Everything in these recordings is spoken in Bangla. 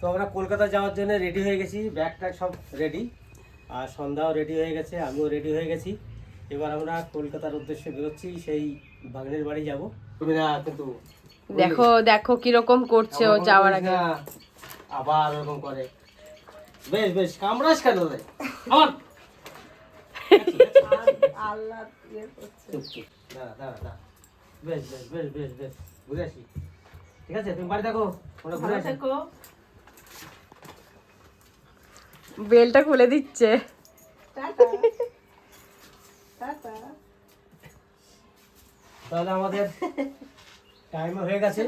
তো আমরা কলকাতা যাওয়ার জন্য রেডি হয়ে গেছি, ব্যাগ ট্যাগ সব রেডি, আর সন্ধ্যাও রেডি হয়ে গেছে, আমিও রেডি হয়ে গেছি। এবার আমরা কলকাতার উদ্দেশ্যে বেরোচ্ছি, সেই ভাগ্নের বাড়ি যাবো। কিন্তু দেখো দেখো কিরকম করছে ও যাওয়ার আগে। আবার ওরকম করে, বেশ বেশ কামড়াস কেন রে আমার? আল্লাহ চুপ চুপ, দাঁড়া দাঁড়া দাঁড়া, বেশ বেশ বেশ বেশ বেশ, ঘুরে আসি। ঠিক আছে, তুমি বাড়ি থাকো, আমরা ঘুরে আসি। বেলটা খুলে দিচ্ছে। তাহলে আমাদের টাইম হয়ে গেছে।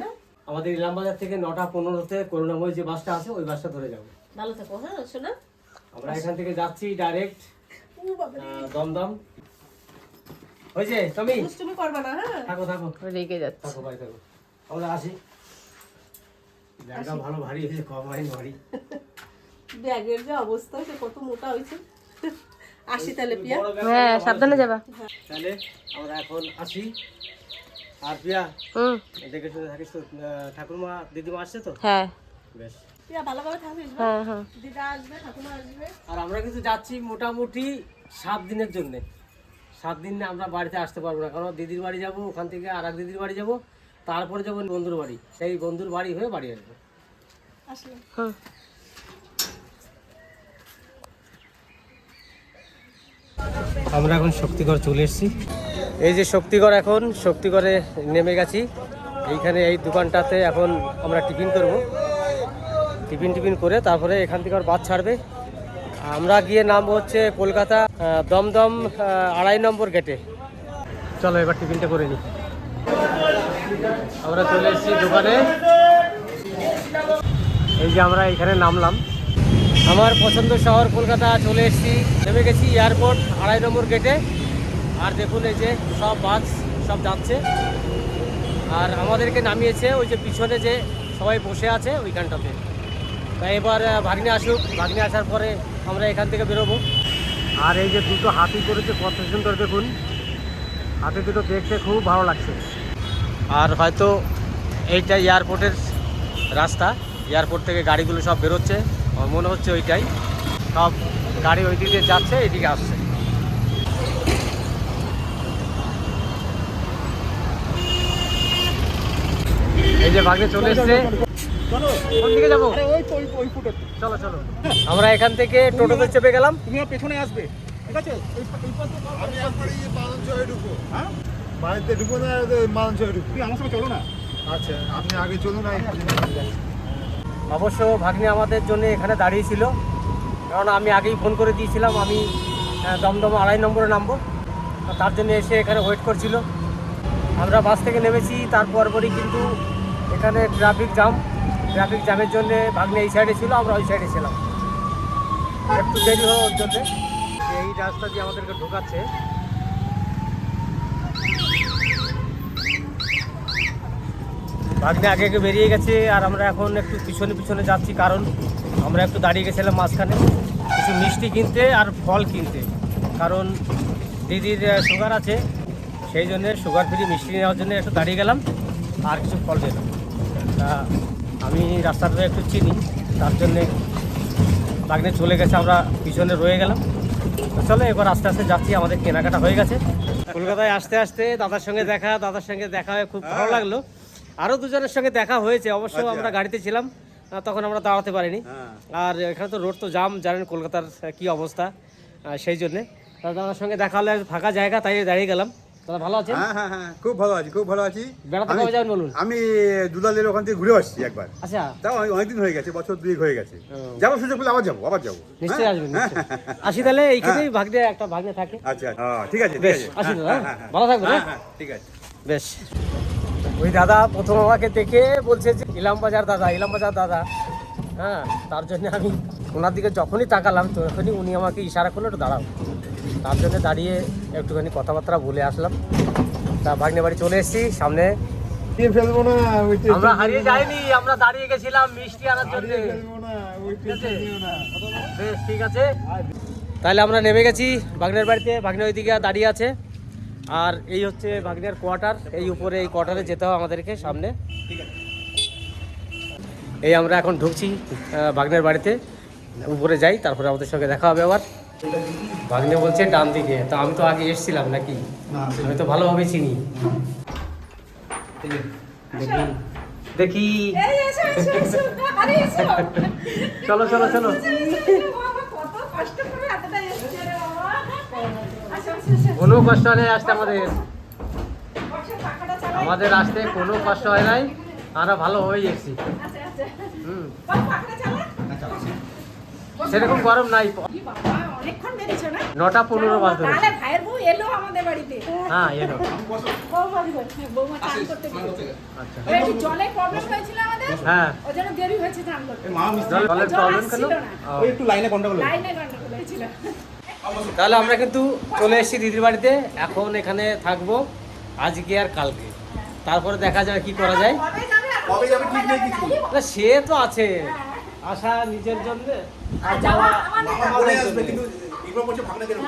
আমাদের ইলামবাজার থেকে 9:15-তে করুণাময় যে বাসটা আছে ওই বাসটা ধরে যাবো। ভালো থাকো, হ্যাঁ শোনা। আমরা এখান থেকে যাচ্ছি ডাইরেক্ট দমদম। হয়েছে, তুমি করবে না, হ্যাঁ থাকো থাকো, রেগে যাচ্ছে। থাকো ভাই থাকো, আমরা আসি। ব্যাগটা ভালো ভারী হয়েছে, কম হয়নি ভারী। ব্যাগের যে অবস্থা, সে কত মোটা হয়েছে। আসি তাহলে পিয়া। হ্যাঁ সাবধানে যাবা। তাহলে আমরা এখন আসি। আর পিয়া দেখে শুনে থাকিস তো, ঠাকুরমা দিদিমা আসছে তো? হ্যাঁ বেশ, পিয়া ভালোভাবে থাকিস। হ্যাঁ হ্যাঁ, দিদা আসবে, ঠাকুমা আসবে। আর আমরা কিন্তু যাচ্ছি মোটামুটি 7 দিনের জন্য। 7 দিন আমরা বাড়িতে আসতে পারবো না, কারণ দিদির বাড়ি যাব, ওখান থেকে আর এক দিদির বাড়ি যাব, তারপরে যাবো বন্ধুর বাড়ি, সেই বন্ধুর বাড়ি হয়ে বাড়ি আসবো। আসলে আমরা এখন শক্তিগড় চলে এসেছি। এই যে শক্তিগড়, এখন শক্তিগড়ে নেমে গেছি। এইখানে এই দোকানটাতে এখন আমরা টিফিন করব। টিফিন করে তারপরে এখান থেকে আর বাস ছাড়বে। আমরা গিয়ে নামবো হচ্ছে কলকাতা দমদম 2.5 নম্বর গেটে। চলো এবার টিফিনটা করে নিই। আমরা চলে এসেছি দোকানে। এই যে আমরা এখানে নামলাম। আমার পছন্দ শহর কলকাতা চলে এসেছি, নেমে গেছি এয়ারপোর্ট 2.5 নম্বর গেটে। আর দেখুন এই যে সব বাস সব যাচ্ছে, আর আমাদেরকে নামিয়েছে ওই যে পিছনে যে সবাই বসে আছে ওইখানটাতে। তাই এবার ভাগ্নে আসুক, ভাগ্নে আসার পরে আমরা এখান থেকে বেরোবো। আর এই যে দুটো হাতি করেছে, কত সুন্দর দেখুন, হাতি দুটো দেখতে খুব ভালো লাগছে। আর হয়তো এইটা এয়ারপোর্টের রাস্তা, এয়ারপোর্ট থেকে গাড়িগুলো সব বেরোচ্ছে, আমার মনে হচ্ছে ওইটাই। সব গাড়ি ওই দিকে যাচ্ছে, এইদিকে আসছে। এই যে ভাগ্নে চলে এসছে। কোন দিকে যাবো? চলো চলো, আমরা এখান থেকে টোটোতে চেপে গেলাম। তুমি পেছনে আসবে, ঠিক আছে? আমি একবারে মালঞ্চয়ে ঢুকবো। হ্যাঁ, বাড়িতে ঢুকবো না, মালঞ্চয়ে ঢুকবো। তুমি আমার সঙ্গে চলো না। আচ্ছা, আপনি আগে চলুন। অবশ্য ভাগ্নে আমাদের জন্য এখানে দাঁড়িয়েছিল, কারণ আমি আগেই ফোন করে দিয়েছিলাম আমি দমদম 2.5 নম্বরে নামবো। তার জন্য এসে এখানে ওয়েট করছিল। আমরা বাস থেকে নেমেছি, তারপরই কিন্তু এখানে ট্রাফিক জ্যামের জন্য ভাগ্নে এই সাইডে ছিল, আমরা ওই সাইডে ছিলাম। একটু দেরি হলো ওর জন্যে। এই রাস্তা দিয়ে আমাদেরকে ঢোকাচ্ছে। ভাগ্নে আগে বেরিয়ে গেছে, আর আমরা এখন একটু পিছনে যাচ্ছি, কারণ আমরা একটু দাঁড়িয়ে গেছিলাম মাঝখানে কিছু মিষ্টি কিনতে আর ফল কিনতে, কারণ দিদির সুগার আছে, সেই জন্য সুগার ফ্রি মিষ্টি নেওয়ার জন্য একটু দাঁড়িয়ে গেলাম আর কিছু ফল পেলাম। তা আমি রাস্তাটা একটু চিনি, তার জন্যে ভাগ্নে চলে গেছে, আমরা পিছনে রয়ে গেলাম। তো চলো এবার আস্তে আস্তে যাচ্ছি, আমাদের কেনাকাটা হয়ে গেছে। কলকাতায় আসতে আসতে দাদার সঙ্গে দেখা হয়ে খুব ভালো লাগলো। আরও দুজনের সঙ্গে দেখা হয়েছে, অবশ্য আমরা গাড়িতে ছিলাম, তখন আমরা দাঁড়াতে পারিনি। আর এখানে তো রোড তো জাম, জানেন কলকাতার কি অবস্থা, সেই জন্যে দাদার সঙ্গে দেখা হলে ফাঁকা জায়গা, তাই দাঁড়িয়ে গেলাম। দাদা ভালো আছেন? হ্যাঁ, খুব ভালো আছি। বেড়াতে কবে যাবেন বলুন? আমি দুলালের ওখান থেকে ঘুরে আসছি একবার। আচ্ছা, তাও অনেকদিন হয়ে গেছে, বছর 2 হয়ে গেছে। যাবো, সুযোগ পেলে আবার যাবো। নিশ্চয়ই আসবেন। আসি তাহলে, এইখানেই একটা ভাগ্নে থাকে। আচ্ছা, ঠিক আছে। বেশ, আসি দাদা, ভালো থাকবেন। হ্যাঁ, ঠিক আছে। বেশ। ওই দাদা প্রথম আমাকে দেখে বলছে যে ইলামবাজার দাদা। হ্যাঁ, তার জন্য আমি ওনার দিকে যখনই তাকালাম তখনই উনি আমাকে ইশারা করলো একটু দাঁড়াও। তার জন্য দাঁড়িয়ে একটুখানি কথাবার্তা বলে আসলাম। তা ভাগ্নে বাড়ি চলে এসেছি, সামনে ফেলবো না, আমরা হারিয়ে যাইনি, আমরা দাঁড়িয়ে গেছিলাম মিষ্টি আনার জন্য। বেশ, ঠিক আছে, তাহলে আমরা নেমে গেছি ভাগ্নের বাড়িতে। ভাগ্নে ওইদিকে দাঁড়িয়ে আছে, আর এই হচ্ছে ভাগ্নের কোয়ার্টার। এই উপরে এই কোয়ার্টারে যেতে হবে আমাদেরকে সামনে। এই আমরা এখন ঢুকছি ভাগ্নের বাড়িতে, উপরে যাই তারপরে আমাদের সঙ্গে দেখা হবে আবার। ভাগ্নে বলছে ডান দিকে, তো আমি তো আগে এসেছিলাম নাকি, আমি তো ভালোভাবে চিনি। দেখি চলো চলো চলো। কোনো কষ্ট নেই আসতে, আমাদের আসতে কোনো কষ্ট হয় নাই, আমরা ভালোভাবেই এসেছি। সেরকম গরম নাই, 9:15 বাজে। ভাইয়ের বউ এলো আমাদের বাড়িতে। হ্যাঁ এলো। বৌমা চান করতে গিয়েছে। আচ্ছা একটু জলের প্রবলেম হয়েছিল আমাদের, হ্যাঁ, ওই জন্য দেরি হয়েছে চান করতে। জলের প্রবলেম কেন? ওই একটু লাইনে গন্ডগোল হয়েছে। লাইনে গন্ডগোল হয়েছিল। তাহলে আমরা কিন্তু চলে এসেছি দিদির বাড়িতে, এখন এখানে থাকবো আজকে আর কালকে, তারপরে দেখা যাবে কি করা যায়। কবে যাবে আর কবে যাবে ঠিক নেই কিছু। না, সে তো আছে, আসা নিজের জন্য আর যাওয়া যাওয়া আমাদের মামা বলে আসবে কিন্তু এগুলো বলছে ভাগনা কেন?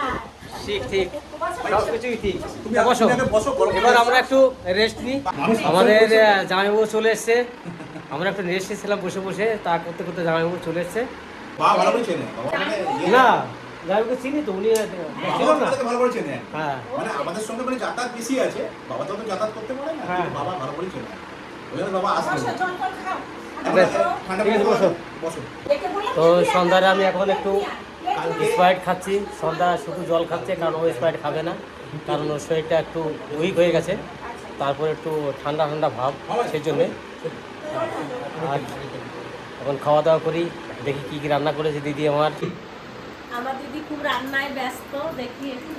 ঠিক ঠিক, সব কিছুই ঠিক। তুমি বসো, তুমি আগে বসো, গরম এবার করে আমরা একটু রেস্ট নিই। আমাদের জামাইবাবু চলে এসছে, আমরা একটু রেস্ট নিয়েছিলাম বসে বসে, তা করতে করতে জামাইবাবু চলে এসছে। বাবা ভালো করে চেনে। বাবা মানে না, জামাইবাবুকে চিনি তো, উনি ছিল না। আমাদেরকে ভালো করে চেনে। হ্যাঁ মানে আমাদের সঙ্গে মানে যাতায়াত বেশি আছে। বাবা তো যাতায়াত করতে পারে না। হ্যাঁ। বাবা ভালো করে চেনে। ওই জন্য বাবা আসবে। বসো, জল ফল খাও। বেশ, ঠান্ডা ঠিক আছে, বসো। বসো। একে বললাম তো কি সন্ধ্যারে আমি এখন একটু স্প্রাইট খাচ্ছি। সন্ধ্যা শুধু জল খাচ্ছে, কারণ ও স্প্রাইট খাবে না, কারণ ওর শরীরটা একটু উইক হয়ে গেছে, তারপর একটু ঠান্ডা ঠান্ডা ভাব, সেই জন্যে। আর এখন খাওয়া দাওয়া করি, দেখি কী কী রান্না করেছে দিদি আমার। আমার দিদি খুব রান্নায় ব্যস্ত, দেখি একটু।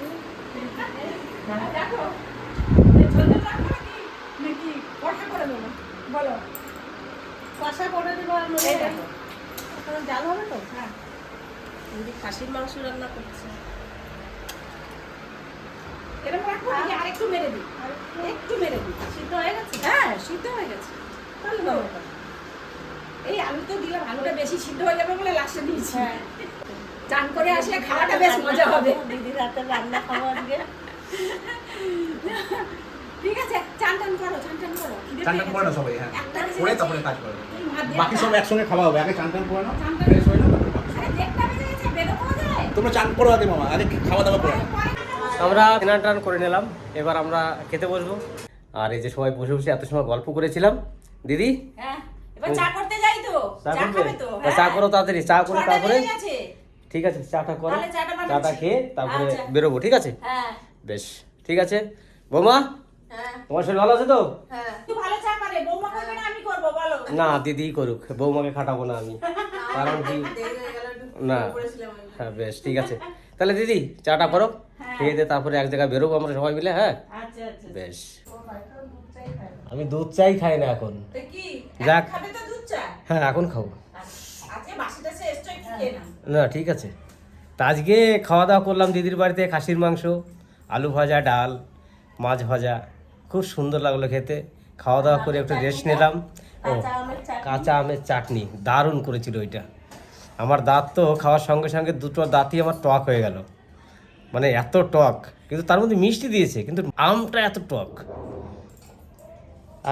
দেখো, এই ঝোলটা রাখবো নাকি কষা করে দেবো? বলো। কষা করে দেবো আর মনে এই দেখো। এখন জাল হবে তো। হ্যাঁ, দিদি খাসির মাংস রান্না করছে। এরকম রাখবো নাকি আরেকটু মেরে দিই? একটু মেরে দিই। সিদ্ধ হয়ে গেছে? হ্যাঁ, সিদ্ধ হয়ে গেছে। তাহলে ভালো কথা। এই আলু তো দিলাম, আলুটা বেশি সিদ্ধ হয়ে যাবে বলে লাস্টে দিয়েছি। হ্যাঁ। চান করে আসলে খাওয়াটা বেশ মজা হবে। দিদির হাতে রান্না খাবো আজকে। ঠিক আছে, চান টান করো, চান টান করো। খিদে চান পেয়ে টান করে না গেছে। সবাই, হ্যাঁ। একটা বেজে করে গেছে। তারপরে কাজ করবে। তুমি ভাত দিয়ে বাকি দাও। সব একসঙ্গে খাওয়া হবে। আগে চান টান করে নাও। চান টান ফ্রেশ হয়ে নাও, তারপরে বাকি সব। আরে দেড়টা বেজে গেছে, বেরোবো যায়। তোমরা চান করো আগে মামা, আগে খাওয়া দাওয়া করো। আমরা স্নান টান করে নিলাম, এবার আমরা খেতে বসবো। আর এই যে সবাই বসে বসে এত সময় গল্প করেছিলাম। দিদি হ্যাঁ, এবার চা করতে যাই তো। চা চা করবে? খাবে তো? তা চা করো তাড়াতাড়ি, চা করে ছটা তারপরে। বেজে গেছে। ঠিক আছে, চাটা করো, তাহলে চাটা বানাচ্ছি। চাটা খেয়ে তারপরে আচ্ছা। বেরোবো, ঠিক আছে? হ্যাঁ, বেশ, ঠিক আছে। বৌমা, হ্যাঁ, তোমার শরীর ভালো আছে তো? হ্যাঁ। তুই ভালো চা করে, বৌমা করবে না আমি করবো, বলো। না, দিদিই করুক, বৌমাকে খাটাবো না আমি, কারণ কি না। হ্যাঁ বেশ, ঠিক আছে। তাহলে দিদি চাটা করো, খেয়ে দিয়ে তারপরে এক জায়গায় বেরোবো আমরা সবাই মিলে। হ্যাঁ আচ্ছা, আচ্ছা। বেশ। আমি দুধ চাই খাই না এখন। তো কি? যাক। খাবে তো দুধ চা? হ্যাঁ এখন খাবো। আজকে বাসিটা সে এসছো, একটু খেয়ে নাও। না ঠিক আছে। তা আজকে খাওয়া দাওয়া করলাম দিদির বাড়িতে, খাসির মাংস, আলু ভাজা, ডাল, মাছ ভাজা, খুব সুন্দর লাগলো খেতে। খাওয়া দাওয়া করে একটু রেস্ট নিলাম। ও কাঁচা আমের চাটনি। কাঁচা আমের চাটনি দারুণ করেছিল ওইটা। আমার দাঁত তো খাওয়ার সঙ্গে সঙ্গে দুটো দাঁতই আমার টক হয়ে গেল, মানে এত টক, কিন্তু তার মধ্যে মিষ্টি দিয়েছে, কিন্তু আমটা এত টক।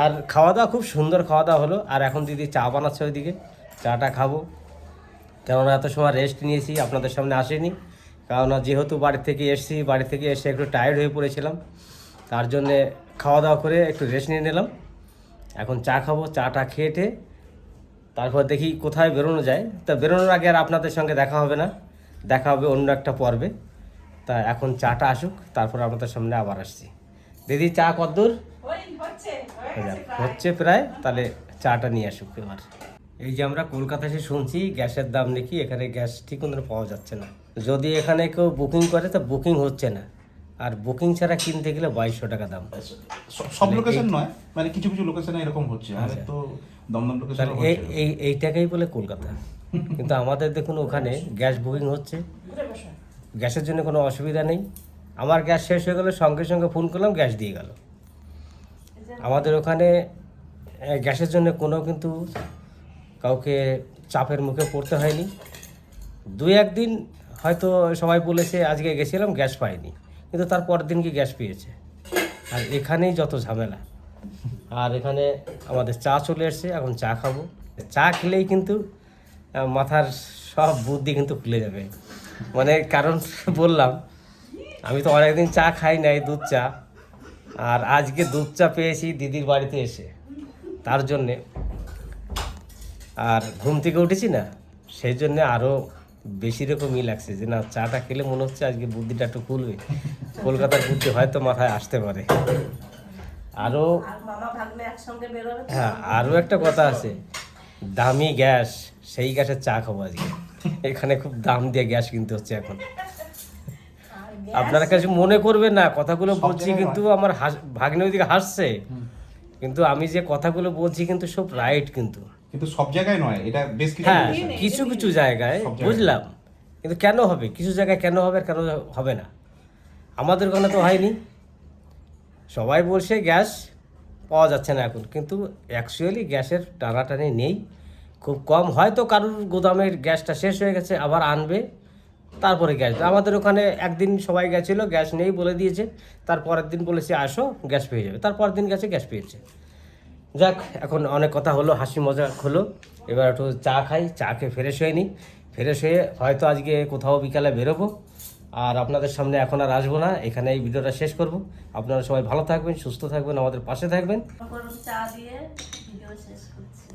আর খাওয়া দাওয়া খুব সুন্দর খাওয়া দাওয়া হলো। আর এখন দিদি চা বানাচ্ছে ওইদিকে, চাটা খাবো। কেননা এত সময় রেস্ট নিয়েছি, আপনাদের সামনে আসেনি, কেননা যেহেতু বাড়ি থেকে এসেছি, বাড়ি থেকে এসে একটু টায়ার্ড হয়ে পড়েছিলাম, তার জন্যে খাওয়া দাওয়া করে একটু রেস্ট নিয়ে নিলাম। এখন চা খাবো, চাটা খেয়ে তারপর দেখি কোথায় বেরোনো যায়। তা বেরোনোর আগে আর আপনাদের সঙ্গে দেখা হবে না, দেখা হবে অন্য একটা পর্বে। তা এখন চাটা আসুক, তারপর আপনাদের সামনে আবার আসছি। দিদি চা কদ্দূর? ওই হচ্ছে, হয়ে গেছে প্রায়। হচ্ছে প্রায়, তাহলে চাটা নিয়ে আসুক এবার। এই যে আমরা কলকাতা এসে শুনছি গ্যাসের দাম নাকি এখানে গ্যাস ঠিক মতো পাওয়া যাচ্ছে না। যদি এখানে কেউ বুকিং করে তো বুকিং হচ্ছে না, আর বুকিং ছাড়া কিনতে গেলে 2200 টাকা দাম। সব লোকেশন নয়, মানে কিছু কিছু লোকেশনে এরকম হচ্ছে। আর তো দমদম লোকেশন তাহলে এইটাকেই বলে কলকাতা। কিন্তু আমাদের দেখুন ওখানে গ্যাস বুকিং হচ্ছে, গ্যাসের জন্য কোনো অসুবিধা নেই। আমার গ্যাস শেষ হয়ে গেলে সঙ্গে সঙ্গে ফোন করলাম, গ্যাস দিয়ে গেল। আমাদের ওখানে গ্যাসের জন্য কোনো কিন্তু কাউকে চাপের মুখে পড়তে হয়নি। 2-1 দিন হয়তো সবাই বলেছে আজকে গেছিলাম গ্যাস পাইনি, কিন্তু তার পরের দিন কি গ্যাস পেয়েছে। আর এখানেই যত ঝামেলা। আর এখানে আমাদের চা চলে এসছে, এখন চা খাবো। চা খেলেই কিন্তু মাথার সব বুদ্ধি কিন্তু খুলে যাবে, মানে কারণ বললাম আমি তো অনেকদিন চা খাই নাই, দুধ চা, আর আজকে দুধ চা পেয়েছি দিদির বাড়িতে এসে, তার জন্যে। আর ঘুম থেকে উঠেছি না, সেই জন্যে আরও বেশি রকমই লাগছে যে না চাটা খেলে মনে হচ্ছে আজকে বুদ্ধিটা একটু খুলবে, কলকাতার বুদ্ধি হয়তো মাথায় আসতে পারে। আরও আর মামা ভাগ্নে একসঙ্গে বেরোবে তো। হ্যাঁ, আরও একটা কথা আছে, দামি গ্যাস, সেই গ্যাসের চা খাবো আজকে। এখানে খুব দাম দিয়ে গ্যাস কিনতে হচ্ছে এখন। আপনারা কাছে মনে করবেন না কথাগুলো বলছি, কিন্তু আমার ভাগ্নে ওইদিকে হাসছে, কিন্তু আমি যে কথাগুলো বলছি কিন্তু সব রাইট কিন্তু। কিন্তু সব জায়গায় নয়, এটা বেশ কিছু হ্যাঁ, জিনিস। কিছু কিছু জায়গায় সব জায়গায়। বুঝলাম, কিন্তু কেন হবে, কিছু জায়গায় কেন হবে আর কেন হবে না? আমাদের ওখানে তো হয়নি। সবাই বলছে গ্যাস পাওয়া যাচ্ছে না এখন, কিন্তু অ্যাকচুয়ালি গ্যাসের টানাটানি নেই, খুব কম। হয়তো কারোর গোদামের গ্যাসটা শেষ হয়ে গেছে, আবার আনবে, তারপরে গ্যাস। আমাদের ওখানে একদিন সবাই গেছিলো, গ্যাস নেই বলে দিয়েছে, তারপরের দিন বলেছে আসো গ্যাস পেয়ে যাবে, তারপরের দিন গেছে গ্যাস পেয়েছে। যাক, এখন অনেক কথা হলো, হাসি মজা হলো, এবার একটু চা খাই, চা খেয়ে ফ্রেশ হয়ে নিই। ফ্রেশ হয়ে হয়তো আজকে কোথাও বিকালে বেরোবো, আর আপনাদের সামনে এখন আর আসবো না, এখানে এই ভিডিওটা শেষ করব। আপনারা সবাই ভালো থাকবেন, সুস্থ থাকবেন, আমাদের পাশে থাকবেন। গরম চা দিয়ে ভিডিও শেষ করছি।